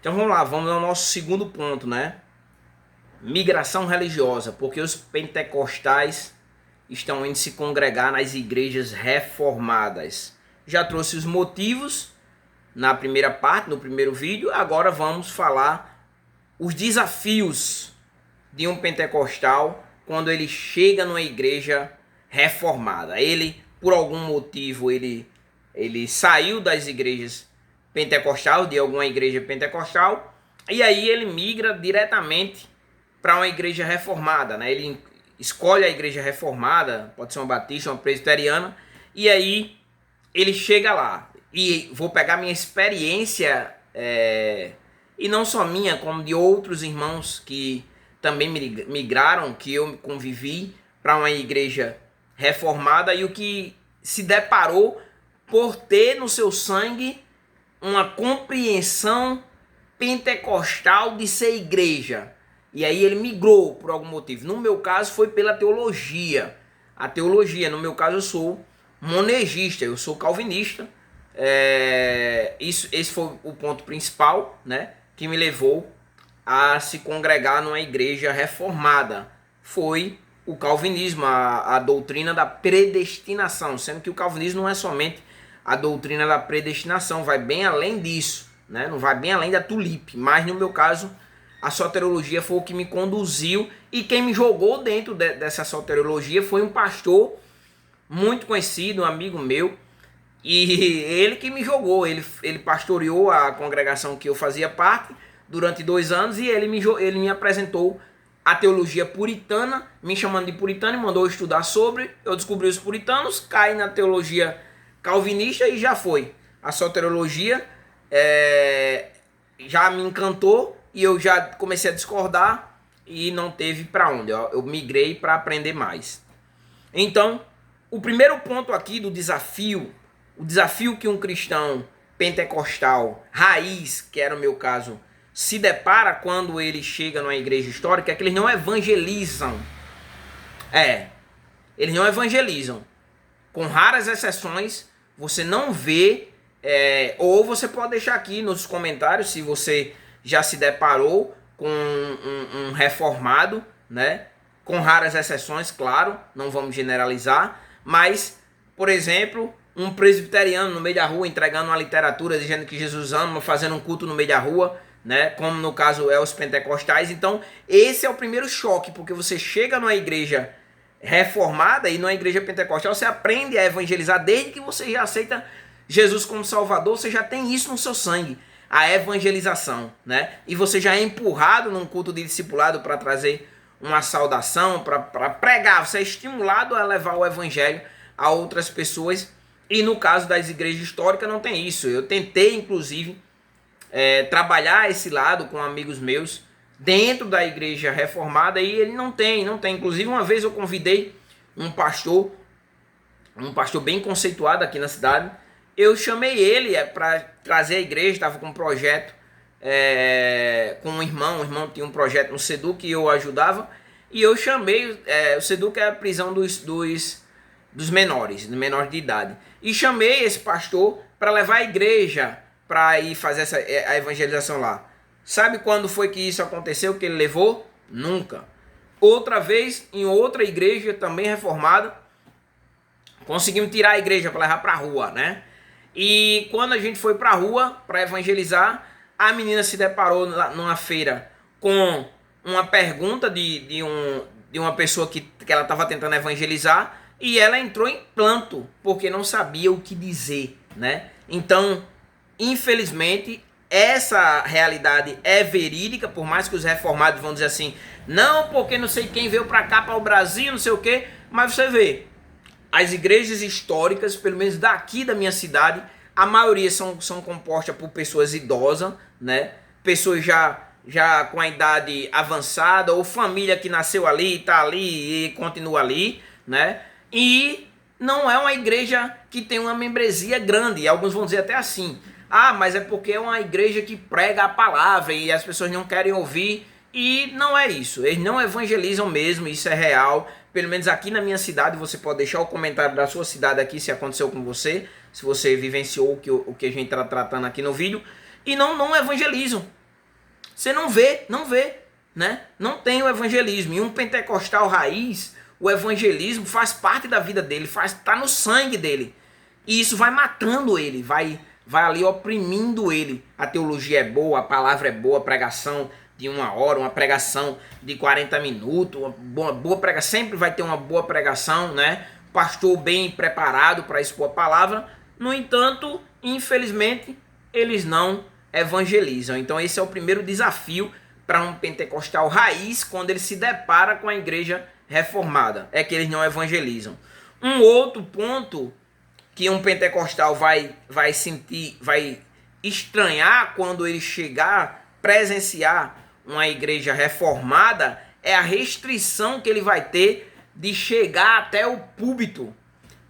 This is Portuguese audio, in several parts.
Então vamos lá, vamos ao nosso segundo ponto, né? Migração religiosa, porque os pentecostais estão indo se congregar nas igrejas reformadas. Já trouxe os motivos na primeira parte, no primeiro vídeo. Agora vamos falar os desafios de um pentecostal quando ele chega numa igreja reformada. Ele, por algum motivo, ele saiu das igrejas pentecostal, de alguma igreja pentecostal, e aí ele migra diretamente para uma igreja reformada, né? Ele escolhe a igreja reformada, pode ser uma batista, uma presbiteriana, e aí ele chega lá. E vou pegar minha experiência, e não só minha, como de outros irmãos que também migraram, que eu convivi para uma igreja reformada, e o que se deparou por ter no seu sangue uma compreensão pentecostal de ser igreja. E aí ele migrou por algum motivo. No meu caso foi pela teologia. A teologia, no meu caso eu sou monegista, eu sou calvinista. Esse foi o ponto principal, né, que me levou a se congregar numa igreja reformada. Foi o calvinismo, a doutrina da predestinação, sendo que o calvinismo não é somente a doutrina da predestinação, vai bem além disso, né? Não vai bem além da tulipe, mas no meu caso a soteriologia foi o que me conduziu, e quem me jogou dentro dessa soteriologia foi um pastor muito conhecido, um amigo meu, e ele que me jogou. Ele pastoreou a congregação que eu fazia parte durante 2 anos, e ele me apresentou a teologia puritana, me chamando de puritano, e mandou estudar sobre. Eu descobri os puritanos, caí na teologia calvinista e já foi. A soteriologia já me encantou e eu já comecei a discordar e não teve para onde. Eu migrei para aprender mais. Então, o primeiro ponto aqui do desafio, o desafio que um cristão pentecostal raiz, que era o meu caso, se depara quando ele chega numa igreja histórica, é que eles não evangelizam. Eles não evangelizam. Com raras exceções, você não vê, ou você pode deixar aqui nos comentários se você já se deparou com um reformado, né? Com raras exceções, claro, não vamos generalizar, mas, por exemplo, um presbiteriano no meio da rua entregando uma literatura dizendo que Jesus ama, fazendo um culto no meio da rua, né? Como no caso é os pentecostais. Então, esse é o primeiro choque, porque você chega numa igreja reformada e numa igreja pentecostal, você aprende a evangelizar desde que você já aceita Jesus como Salvador, você já tem isso no seu sangue, a evangelização, né? E você já é empurrado num culto de discipulado para trazer uma saudação, para pregar, você é estimulado a levar o evangelho a outras pessoas. E no caso das igrejas históricas não tem isso. Eu tentei, inclusive, trabalhar esse lado com amigos meus dentro da igreja reformada, e ele não tem. Inclusive, uma vez eu convidei um pastor bem conceituado aqui na cidade. Eu chamei ele para trazer a igreja, estava com um projeto com um irmão tinha um projeto no SEDUC que eu ajudava, e eu chamei, o SEDUC é a prisão dos menores de idade, e chamei esse pastor para levar a igreja para ir fazer a evangelização lá. Sabe quando foi que isso aconteceu, que ele levou? Nunca. Outra vez, em outra igreja também reformada, conseguimos tirar a igreja para levar para a rua, né? E quando a gente foi para a rua para evangelizar, a menina se deparou numa feira com uma pergunta de uma pessoa que ela estava tentando evangelizar, e ela entrou em pranto porque não sabia o que dizer, né? Então, infelizmente, essa realidade é verídica, por mais que os reformados vão dizer assim, não, porque não sei quem veio para cá, para o Brasil, não sei o quê, mas você vê, as igrejas históricas, pelo menos daqui da minha cidade, a maioria são compostas por pessoas idosas, né? Pessoas já com a idade avançada, ou família que nasceu ali, está ali e continua ali, né? E não é uma igreja que tem uma membresia grande. E alguns vão dizer até assim, mas é porque é uma igreja que prega a palavra e as pessoas não querem ouvir. E não é isso, eles não evangelizam mesmo, isso é real. Pelo menos aqui na minha cidade, você pode deixar o comentário da sua cidade aqui se aconteceu com você, se você vivenciou o que a gente está tratando aqui no vídeo. E não evangelizam, Você não vê, né? Não tem o evangelismo. E um pentecostal raiz, o evangelismo faz parte da vida dele, tá no sangue dele. E isso vai matando ele, vai ali oprimindo ele. A teologia é boa, a palavra é boa, a pregação de 1 hora, uma pregação de 40 minutos, uma boa pregação, sempre vai ter uma boa pregação, né? Pastor bem preparado para expor a palavra. No entanto, infelizmente, eles não evangelizam. Então esse é o primeiro desafio para um pentecostal raiz quando ele se depara com a igreja reformada, é que eles não evangelizam. Um outro ponto que um pentecostal vai sentir, vai estranhar quando ele chegar, presenciar uma igreja reformada, é a restrição que ele vai ter de chegar até o púlpito.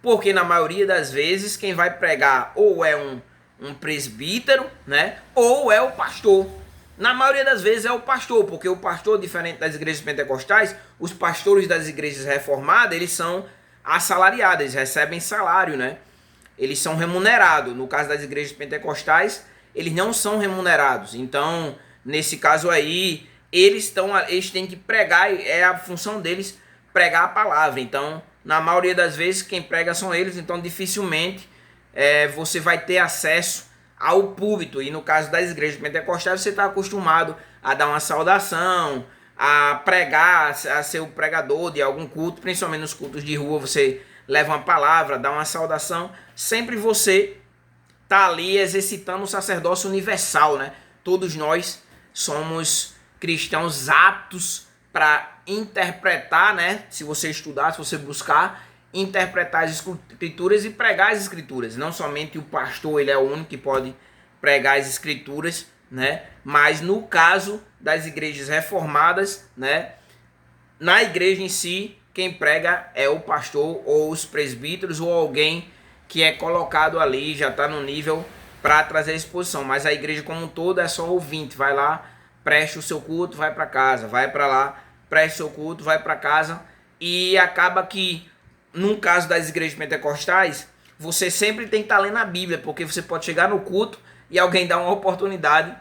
Porque na maioria das vezes quem vai pregar ou é um presbítero, né, ou é o pastor. Na maioria das vezes é o pastor, porque o pastor, diferente das igrejas pentecostais, os pastores das igrejas reformadas, eles são assalariados, eles recebem salário, né? Eles são remunerados. No caso das igrejas pentecostais, eles não são remunerados. Então, nesse caso aí, eles têm que pregar, é a função deles pregar a palavra. Então, na maioria das vezes, quem prega são eles, então dificilmente você vai ter acesso ao púlpito. E no caso das igrejas pentecostais, você está acostumado a dar uma saudação, a pregar, a ser o pregador de algum culto, principalmente nos cultos de rua, você leva uma palavra, dá uma saudação. Sempre você está ali exercitando o sacerdócio universal, né? Todos nós somos cristãos aptos para interpretar, né? Se você estudar, se você buscar, interpretar as escrituras e pregar as escrituras. Não somente o pastor, ele é o único que pode pregar as escrituras, né? Mas no caso das igrejas reformadas, né? Na igreja em si, quem prega é o pastor ou os presbíteros ou alguém que é colocado ali, já está no nível para trazer a exposição. Mas a igreja como um todo é só ouvinte. Vai lá, preste o seu culto, vai para casa. Vai para lá, preste o seu culto, vai para casa. E acaba que, no caso das igrejas pentecostais, você sempre tem que estar lendo a Bíblia, porque você pode chegar no culto e alguém dá uma oportunidade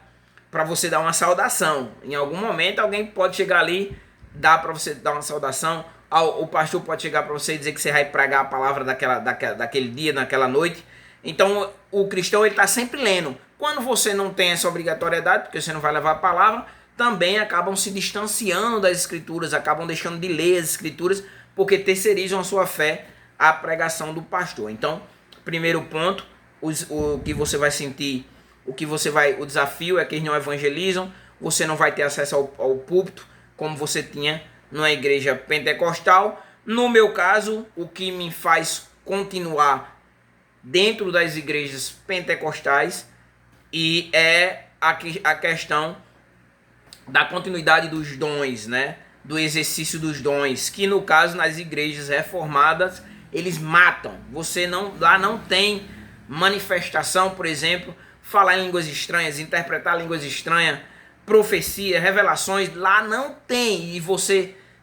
para você dar uma saudação. Em algum momento alguém pode chegar ali, dá para você dar uma saudação. O pastor pode chegar para você e dizer que você vai pregar a palavra daquele dia, naquela noite. Então o cristão está sempre lendo. Quando você não tem essa obrigatoriedade, porque você não vai levar a palavra, também acabam se distanciando das escrituras, acabam deixando de ler as escrituras, porque terceirizam a sua fé à pregação do pastor. Então, primeiro ponto, o que você vai sentir, o desafio é que eles não evangelizam, você não vai ter acesso ao púlpito, como você tinha numa igreja pentecostal. No meu caso, o que me faz continuar dentro das igrejas pentecostais e é a questão da continuidade dos dons, né? Do exercício dos dons, que no caso nas igrejas reformadas eles matam. Lá não tem manifestação, por exemplo, falar em línguas estranhas, interpretar línguas estranhas, profecia, revelações, lá não tem. E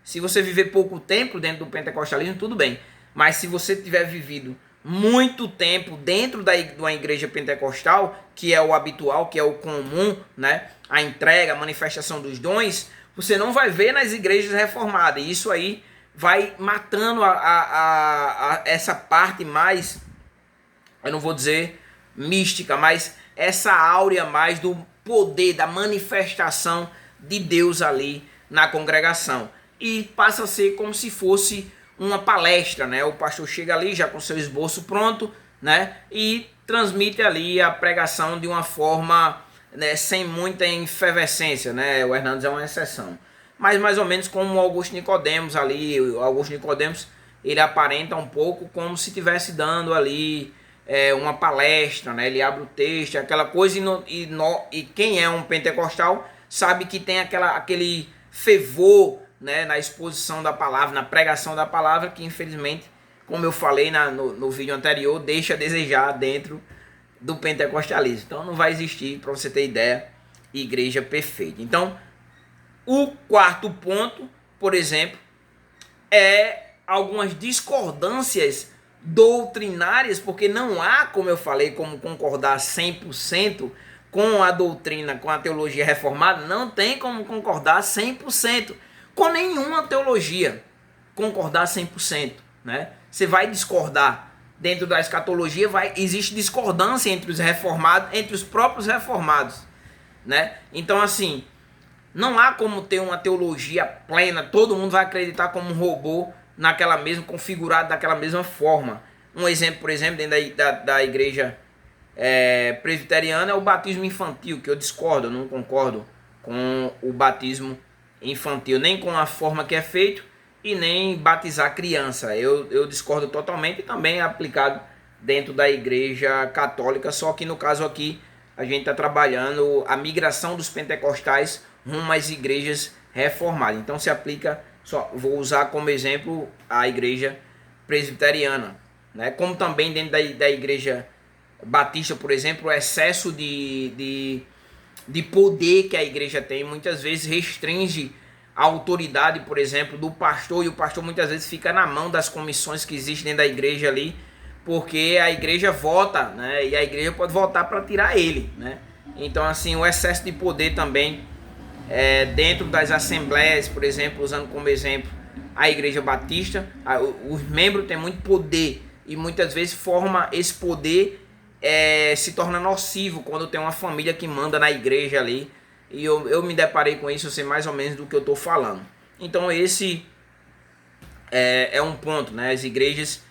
se você viver pouco tempo dentro do pentecostalismo, tudo bem. Mas se você tiver vivido muito tempo dentro de uma igreja pentecostal, que é o habitual, que é o comum, né? A entrega, a manifestação dos dons, você não vai ver nas igrejas reformadas. E isso aí vai matando essa parte mais, eu não vou dizer mística, mas essa áurea mais do poder, da manifestação de Deus ali na congregação. E passa a ser como se fosse uma palestra, né? O pastor chega ali já com seu esboço pronto, né? E transmite ali a pregação de uma forma, né, sem muita efervescência, né? O Hernandes é uma exceção. Mas mais ou menos como o Augusto Nicodemos ali, o Augusto Nicodemos, ele aparenta um pouco como se estivesse dando ali uma palestra, né? Ele abre o texto, aquela coisa, e quem é um pentecostal sabe que tem aquele fervor, né, na exposição da palavra, na pregação da palavra, que infelizmente, como eu falei no vídeo anterior, deixa a desejar dentro do pentecostalismo. Então não vai existir, para você ter ideia, igreja perfeita. Então, o quarto ponto, por exemplo, é algumas discordâncias doutrinárias, porque não há, como eu falei, como concordar 100%, com a doutrina, com a teologia reformada, não tem como concordar 100%. Com nenhuma teologia concordar 100%. Né? Você vai discordar. Dentro da escatologia existe discordância entre os reformados, entre os próprios reformados. Né? Então, assim, não há como ter uma teologia plena, todo mundo vai acreditar como um robô naquela mesma, configurado daquela mesma forma. Um exemplo, por exemplo, dentro da igreja presbiteriana é o batismo infantil, que eu discordo, eu não concordo com o batismo infantil, nem com a forma que é feito e nem batizar criança. Eu discordo totalmente, e também é aplicado dentro da igreja católica, só que no caso aqui a gente está trabalhando a migração dos pentecostais rumo às igrejas reformadas. Então se aplica, só vou usar como exemplo a igreja presbiteriana, né? Como também dentro da igreja batista, por exemplo, o excesso de poder que a igreja tem muitas vezes restringe a autoridade, por exemplo, do pastor, e o pastor muitas vezes fica na mão das comissões que existem dentro da igreja ali, porque a igreja vota, né? E a igreja pode votar para tirar ele, né? Então, assim, o excesso de poder também dentro das assembleias, por exemplo, usando como exemplo a igreja batista, os membros têm muito poder e muitas vezes forma esse poder se torna nocivo quando tem uma família que manda na igreja ali. E eu me deparei com isso, eu sei mais ou menos do que eu estou falando. Então esse é um ponto, né? As igrejas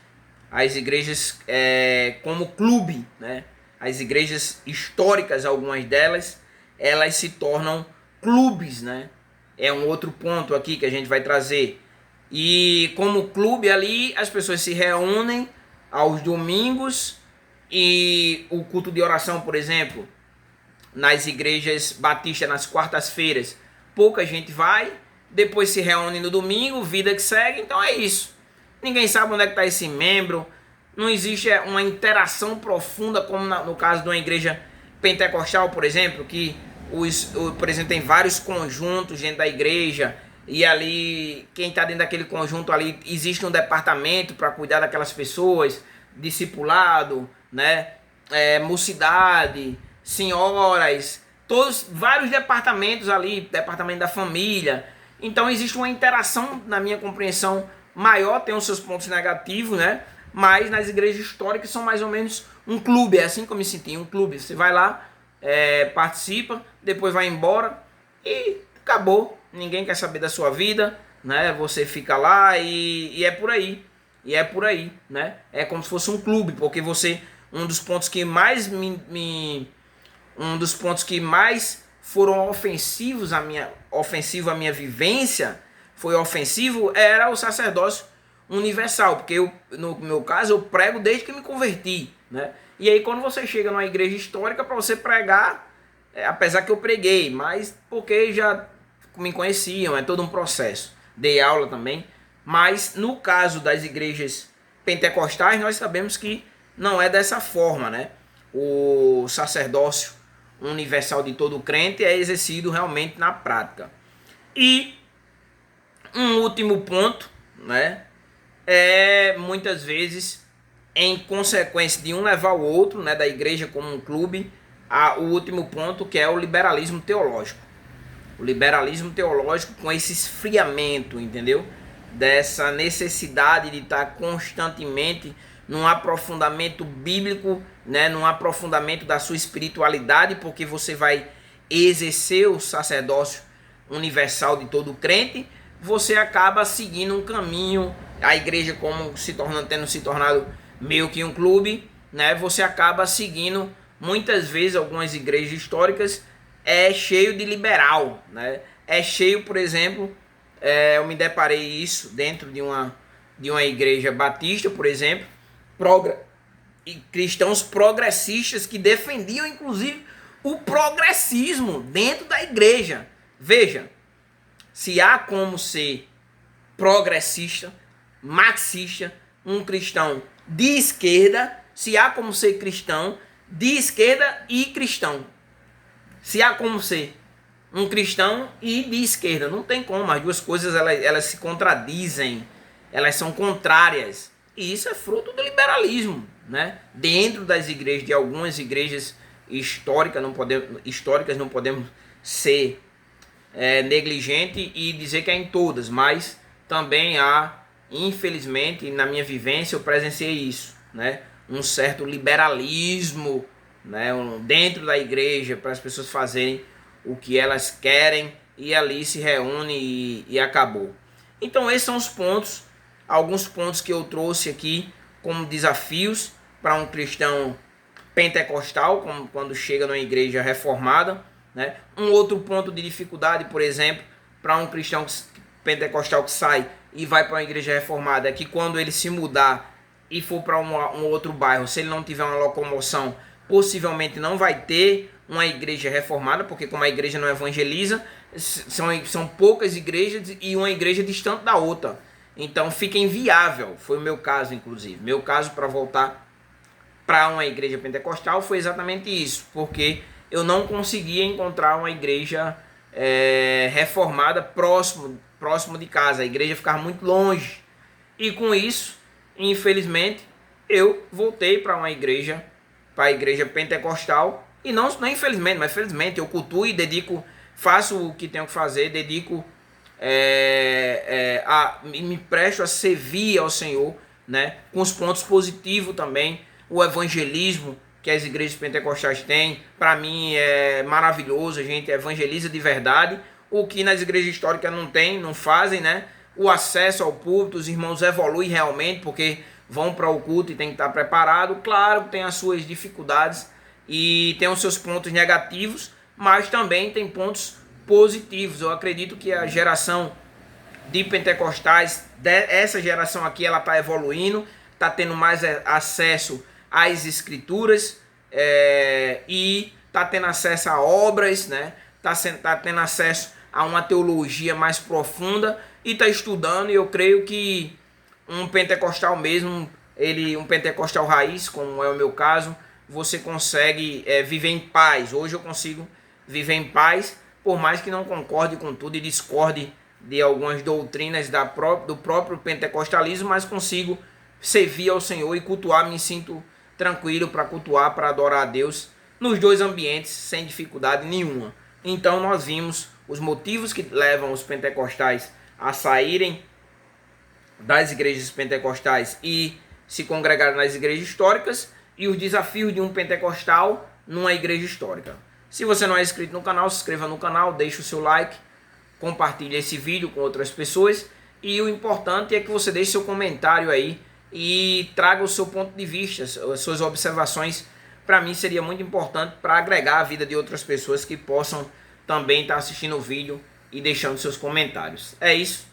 como clube, né? As igrejas históricas, algumas delas, elas se tornam clubes, né? É um outro ponto aqui que a gente vai trazer. E como clube ali, as pessoas se reúnem aos domingos, e o culto de oração, por exemplo, nas igrejas batistas nas quartas-feiras, pouca gente vai, depois se reúne no domingo, vida que segue. Então é isso. Ninguém sabe onde é que está esse membro. Não existe uma interação profunda como no caso de uma igreja pentecostal, por exemplo, que por exemplo, tem vários conjuntos dentro da igreja, e ali quem está dentro daquele conjunto ali, existe um departamento para cuidar daquelas pessoas, discipulado, né? Mocidade, senhoras, vários departamentos ali, departamento da família. Então existe uma interação, na minha compreensão, maior, tem os seus pontos negativos, né? Mas nas igrejas históricas são mais ou menos um clube, é assim que eu me senti, um clube. Você vai lá, participa, depois vai embora e acabou. Ninguém quer saber da sua vida, né? Você fica lá e é por aí. E é por aí, né? É como se fosse um clube, porque um dos pontos que mais foram ofensivos à minha vivência, foi ofensivo, era o sacerdócio universal, porque no meu caso eu prego desde que me converti, né? E aí quando você chega numa igreja histórica, para você pregar, apesar que eu preguei, mas porque já me conheciam, é todo um processo. Dei aula também, mas no caso das igrejas pentecostais, nós sabemos que não é dessa forma, né? O sacerdócio universal de todo crente é exercido realmente na prática. E um último ponto, né? Muitas vezes, em consequência de um levar o outro, né, da igreja como um clube, o último ponto, que é o liberalismo teológico. O liberalismo teológico com esse esfriamento, entendeu? Dessa necessidade de estar constantemente num aprofundamento bíblico, né, num aprofundamento da sua espiritualidade, porque você vai exercer o sacerdócio universal de todo crente, você acaba seguindo um caminho, a igreja como tendo se tornado meio que um clube, né, você acaba seguindo, muitas vezes, algumas igrejas históricas, cheio de liberal, né, cheio, por exemplo, eu me deparei isso dentro de uma igreja batista, por exemplo, cristãos progressistas que defendiam, inclusive, o progressismo dentro da igreja. Veja, se há como ser progressista, marxista, um cristão de esquerda, se há como ser cristão de esquerda e cristão. Se há como ser um cristão e de esquerda, não tem como, as duas coisas elas se contradizem, elas são contrárias. E isso é fruto do liberalismo, né? Dentro das igrejas, de algumas igrejas históricas não podemos ser negligente e dizer que é em todas, mas também há, infelizmente, na minha vivência eu presenciei isso, né? Um certo liberalismo, né? Dentro da igreja para as pessoas fazerem o que elas querem e ali se reúne e acabou. Então esses são os pontos, alguns pontos que eu trouxe aqui como desafios para um cristão pentecostal, como quando chega numa igreja reformada, né? Um outro ponto de dificuldade, por exemplo, para um cristão pentecostal que sai e vai para uma igreja reformada, é que quando ele se mudar e for para um outro bairro, se ele não tiver uma locomoção, possivelmente não vai ter uma igreja reformada, porque como a igreja não evangeliza, são poucas igrejas e uma igreja distante da outra. Então fica inviável, foi o meu caso inclusive. Meu caso para voltar para uma igreja pentecostal foi exatamente isso, porque eu não conseguia encontrar uma igreja reformada próximo de casa. A igreja ficava muito longe. E com isso, infelizmente, eu voltei para a igreja pentecostal. E não infelizmente, mas felizmente eu cultuo e dedico, faço o que tenho que fazer, dedico, me presto a servir ao Senhor, né? Com os pontos positivos também, o evangelismo que as igrejas pentecostais têm, para mim é maravilhoso, a gente evangeliza de verdade, o que nas igrejas históricas não tem, não fazem, né? O acesso ao púlpito, os irmãos evoluem realmente, porque vão para o culto e tem que estar preparado. Claro que tem as suas dificuldades e tem os seus pontos negativos, mas também tem pontos positivos. Eu acredito que a geração de pentecostais, essa geração aqui, ela está evoluindo, está tendo mais acesso às escrituras e está tendo acesso a obras, né? Tá tendo acesso a uma teologia mais profunda e está estudando. E eu creio que um pentecostal mesmo, um pentecostal raiz, como é o meu caso, você consegue viver em paz. Hoje eu consigo viver em paz, por mais que não concorde com tudo e discorde de algumas doutrinas do próprio pentecostalismo, mas consigo servir ao Senhor e cultuar, me sinto tranquilo para cultuar, para adorar a Deus nos dois ambientes sem dificuldade nenhuma. Então nós vimos os motivos que levam os pentecostais a saírem das igrejas pentecostais e se congregarem nas igrejas históricas e os desafios de um pentecostal numa igreja histórica. Se você não é inscrito no canal, se inscreva no canal, deixe o seu like, compartilhe esse vídeo com outras pessoas e o importante é que você deixe seu comentário aí e traga o seu ponto de vista, as suas observações. Para mim seria muito importante para agregar a vida de outras pessoas que possam também estar assistindo o vídeo e deixando seus comentários. É isso,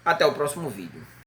até o próximo vídeo.